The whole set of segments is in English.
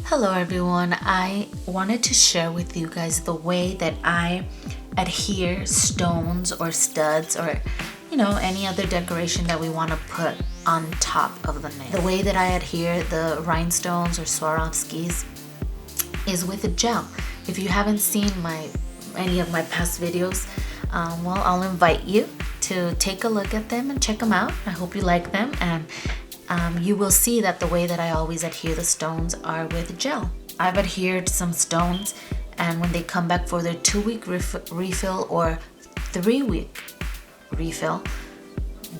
Hello everyone, I wanted to share with you guys the way that I adhere stones or studs or any other decoration that we want to put on top of the nail. The way that I adhere the rhinestones or Swarovskis is with a gel. If you haven't seen any of my past videos, well, I'll invite you to take a look at them and check them out. I hope you like them, and you will see that the way that I always adhere the stones are with gel. I've adhered some stones, and when they come back for their 2-week refill or 3-week refill,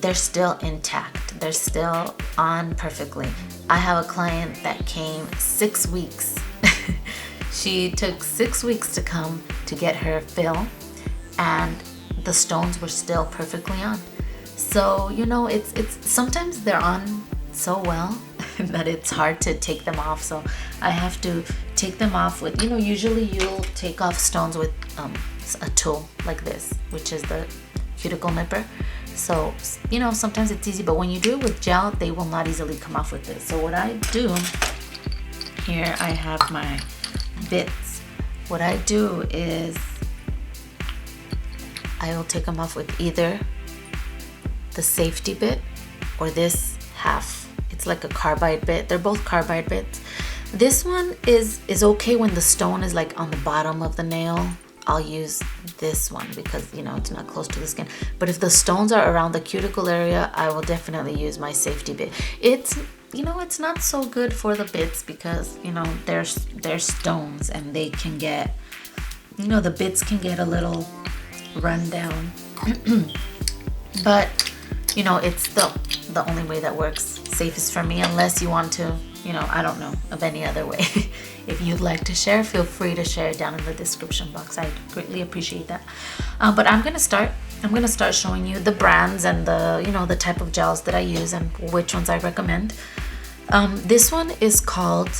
they're still intact. They're still on perfectly. I have a client that came 6 weeks. She took 6 weeks to come to get her fill, and the stones were still perfectly on. So it's sometimes they're on so well that it's hard to take them off. So I have to take them off with, usually you'll take off stones with a tool like this, which is the cuticle nipper. So sometimes it's easy, but when you do it with gel, they will not easily come off with this. So what I do here, I have my bits. What I do is I will take them off with either the safety bit or this half. It's like a carbide bit. They're both carbide bits. This one is okay when the stone is like on the bottom of the nail. I'll use this one because it's not close to the skin. But if the stones are around the cuticle area, I will definitely use my safety bit. It's it's not so good for the bits because they're stones and they can get the bits can get a little run down. But it's the only way that works safest for me, unless you want to I don't know of any other way. If you'd like to share, feel free to share it down in the description box. I'd greatly appreciate that. But I'm gonna start showing you the brands and the the type of gels that I use and which ones I recommend. This one is called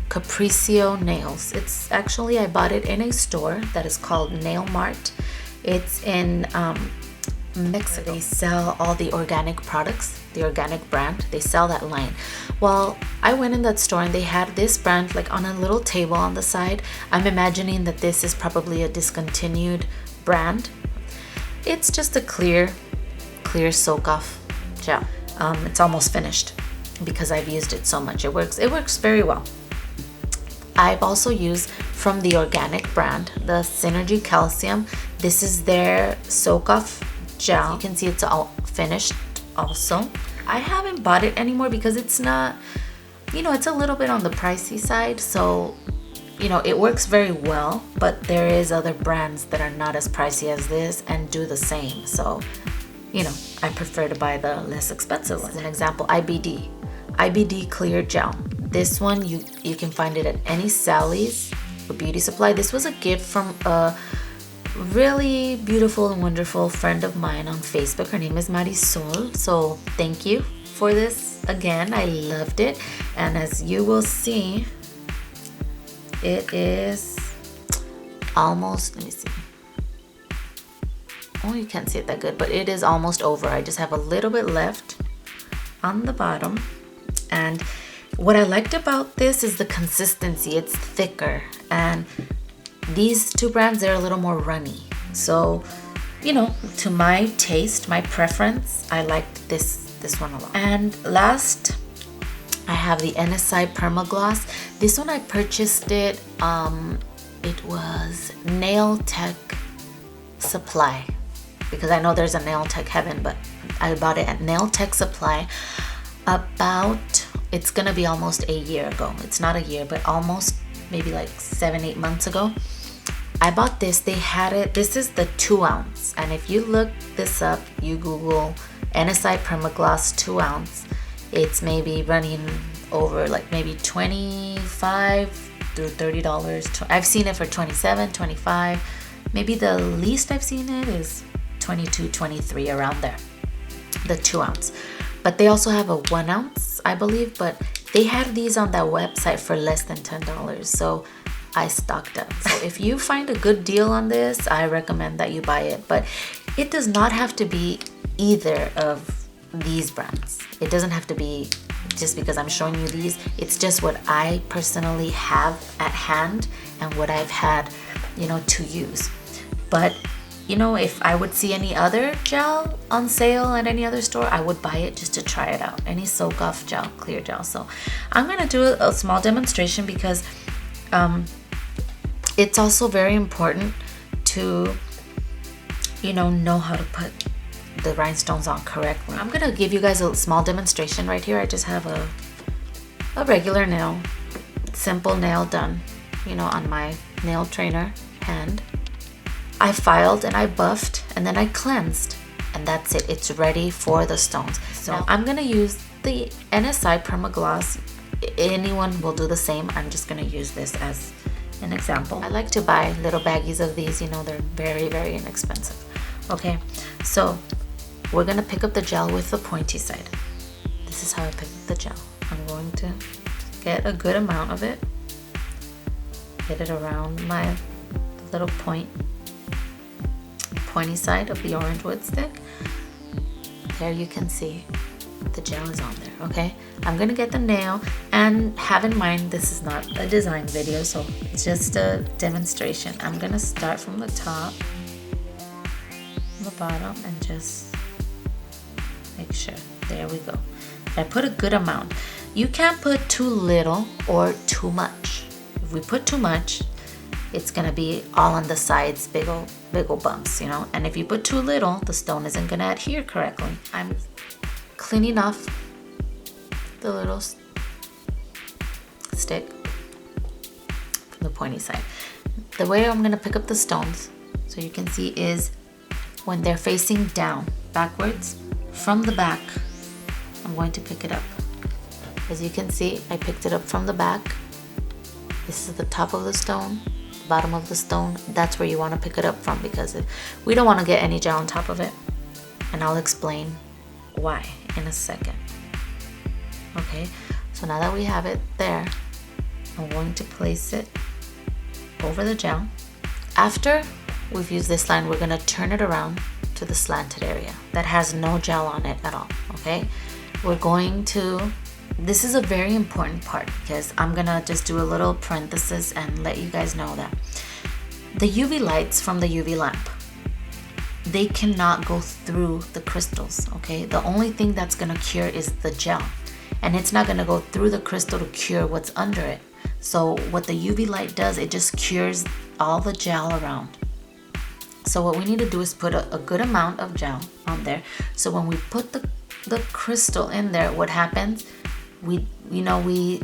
Capriccio Nails. It's actually, I bought it in a store that is called Nail Mart. It's in Mexico. They sell all the organic products, the organic brand. They sell that line. Well, I went in that store and they had this brand like on a little table on the side. I'm imagining that this is probably a discontinued brand. It's just a clear soak off gel. It's almost finished because I've used it so much. It works very well. I've also used from the organic brand the Synergy Calcium. This is their soak off gel. You can see it's all finished also. I haven't bought it anymore because it's not, it's a little bit on the pricey side. So, it works very well, but there is other brands that are not as pricey as this and do the same. So, I prefer to buy the less expensive one. As an example, IBD Clear Gel. This one, you can find it at any Sally's or beauty supply. This was a gift from a really beautiful and wonderful friend of mine on Facebook. Her name is Marisol. So thank you for this again. I loved it. And as you will see, it is almost, let me see. Oh, you can't see it that good, but it is almost over. I just have a little bit left on the bottom. And what I liked about this is the consistency. It's thicker, and these two brands, they're a little more runny. So, to my taste, my preference, I liked this one a lot. And last, I have the NSI Permagloss. This one I purchased it. It was Nail Tech Supply, because I know there's a Nail Tech Heaven, but I bought it at Nail Tech Supply it's gonna be almost a year ago. It's not a year, but almost maybe like 7-8 months ago. I bought this. They had it. This is the 2 ounce. And if you look this up, you Google NSI Permagloss 2 ounce, it's maybe running over like maybe $25 through $30. I've seen it for $27, $25. Maybe the least I've seen it is $22, $23, around there. The 2 ounce. But they also have a 1 ounce, I believe, but they had these on that website for less than $10. So I stocked up. So if you find a good deal on this, I recommend that you buy it. But it does not have to be either of these brands. It doesn't have to be just because I'm showing you these. It's just what I personally have at hand and what I've had, you know, to use. But you know, if I would see any other gel on sale at any other store, I would buy it just to try it out. Any soak off gel, clear gel. So I'm gonna do a small demonstration because it's also very important to, you know how to put the rhinestones on correctly. I'm gonna give you guys a small demonstration right here. I just have a regular nail, simple nail done, you know, on my nail trainer hand. I filed and I buffed and then I cleansed, and that's it. It's ready for the stones. So I'm gonna use the NSI Permagloss. Anyone will do the same. I'm just gonna use this as an example. I like to buy little baggies of these, you know, they're very, very inexpensive. Okay, so we're gonna pick up the gel with the pointy side. This is how I pick up the gel. I'm going to get a good amount of it, get it around my little pointy side of the orange wood stick. There you can see the gel is on there. Okay, I'm gonna get the nail, and have in mind this is not a design video, so it's just a demonstration. I'm gonna start from the top, the bottom, and just make sure. There we go. I put a good amount. You can't put too little or too much. If we put too much, it's gonna be all on the sides, big ol' bumps, you know. And if you put too little, the stone isn't gonna adhere correctly. I'm cleaning off the little stick from the pointy side. The way I'm gonna pick up the stones, so you can see, is when they're facing down, backwards, from the back, I'm going to pick it up. As you can see, I picked it up from the back. This is the top of the stone, bottom of the stone. That's where you want to pick it up from, because we don't want to get any gel on top of it, and I'll explain why in a second. Okay, so now that we have it there, I'm going to place it over the gel. After we've used this line, we're going to turn it around to the slanted area that has no gel on it at all. Okay, we're going to, this is a very important part, because I'm gonna just do a little parenthesis and let you guys know that the UV lights from the UV lamp, they cannot go through the crystals. Okay, the only thing that's gonna cure is the gel, and it's not gonna go through the crystal to cure what's under it. So what the UV light does, it just cures all the gel around. So what we need to do is put a good amount of gel on there, so when we put the crystal in there, what happens, we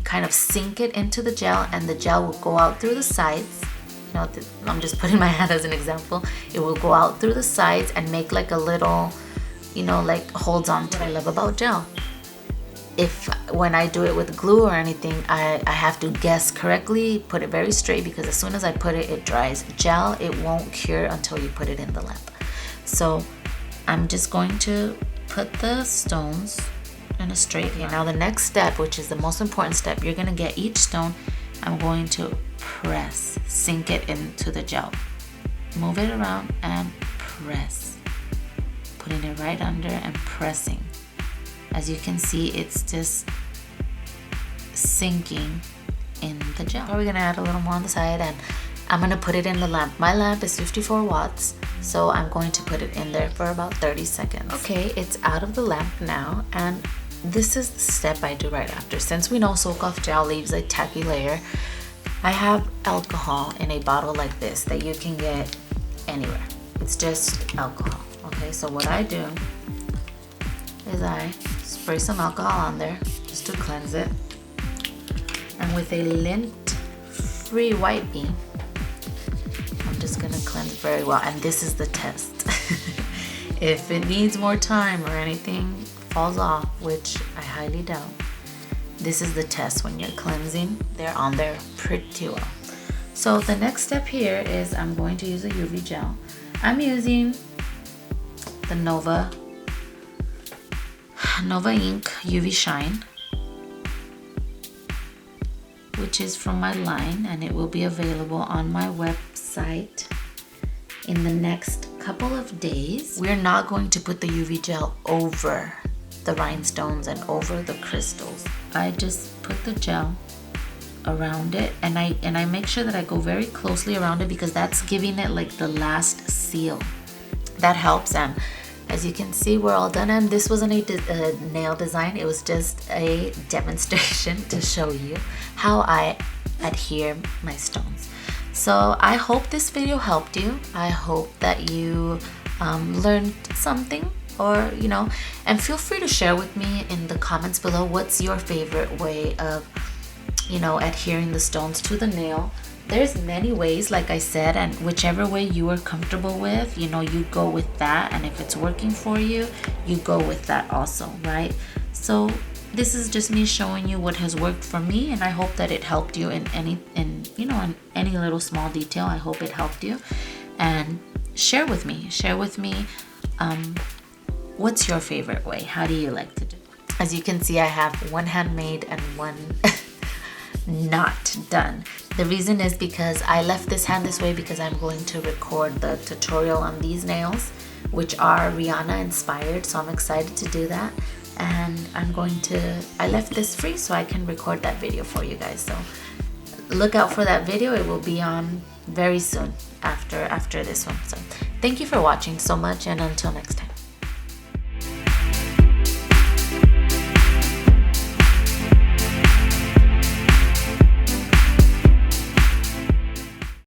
kind of sink it into the gel, and the gel will go out through the sides. You know, I'm just putting my hand as an example. It will go out through the sides and make like a little, you know, like holds on to. What I love about gel, when I do it with glue or anything, I have to guess correctly, put it very straight, because as soon as I put it, it dries. Gel, it won't cure until you put it in the lamp. So I'm just going to put the stones in a straight line. Now the next step, which is the most important step, you're gonna get each stone. I'm going to press, sink it into the gel, move it around and press, putting it right under and pressing. As you can see, it's just sinking in the gel. We're gonna add a little more on the side, and I'm gonna put it in the lamp. My lamp is 54 watts, so I'm going to put it in there for about 30 seconds. Okay, it's out of the lamp now, and this is the step I do right after. Since we know soak off gel leaves a tacky layer, I have alcohol in a bottle like this that you can get anywhere. It's just alcohol. Okay, so what I do is I spray some alcohol on there just to cleanse it, and with a lint-free white beam, I'm just gonna cleanse very well. And this is the test. If it needs more time or anything falls off, which I highly doubt, this is the test. When you're cleansing, they're on there pretty well. So the next step here is I'm going to use a UV gel. I'm using the Nova Ink UV Shine, which is from my line, and it will be available on my website in the next couple of days. We're not going to put the UV gel over the rhinestones and over the crystals. I just put the gel around it, and I make sure that I go very closely around it because that's giving it like the last seal. That helps. And as you can see, we're all done, and this wasn't a nail design, it was just a demonstration to show you how I adhere my stones. So I hope this video helped you. I hope that you learned something, or you know, and feel free to share with me in the comments below what's your favorite way of, you know, adhering the stones to the nail. There's many ways, like I said, and whichever way you are comfortable with, you know, you go with that. And if it's working for you, you go with that also, right? So this is just me showing you what has worked for me, and I hope that it helped you in any little small detail. I hope it helped you. And share with me what's your favorite way? How do you like to do it? As you can see, I have one handmade and one not done. The reason is because I left this hand this way because I'm going to record the tutorial on these nails, which are Rihanna inspired, so I'm excited to do that. And I left this free so I can record that video for you guys. So look out for that video. It will be on very soon after this one. So thank you for watching so much, and until next time.